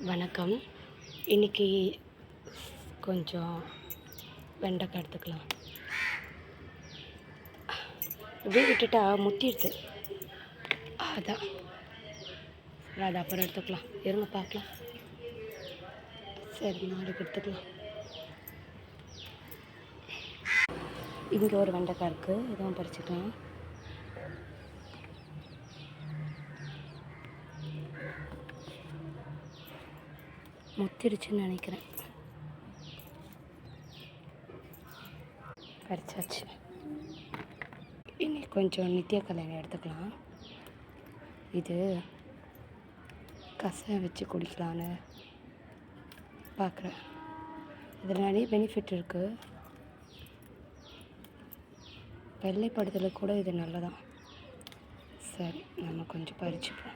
வணக்கம். இன்றைக்கி கொஞ்சம் வெண்டைக்காய் எடுத்துக்கலாம். இப்படியே விட்டுட்டா முத்திடுது. அதான் அது அப்புறம் எடுத்துக்கலாம். இருங்க பார்க்கலாம். சரி, நாளைக்கு எடுத்துக்கலாம். இங்கே ஒரு வெண்டைக்காய் இருக்குது, இதுவும் பறிச்சுக்கலாம். முத்திடுச்சுன்னு நினைக்கிறேன். பறிச்சாச்சு. இன்னைக்கு கொஞ்சம் நித்திய கல்யாணம் எடுத்துக்கலாம். இது கஷாயம் வச்சு குடிக்கலான்னு பார்க்குறேன். இதில் நிறைய பெனிஃபிட் இருக்குது. வெள்ளைப்படுதலுக்கு கூட இது நல்லதான். சரி, நம்ம கொஞ்சம் பறிச்சுப்போம்.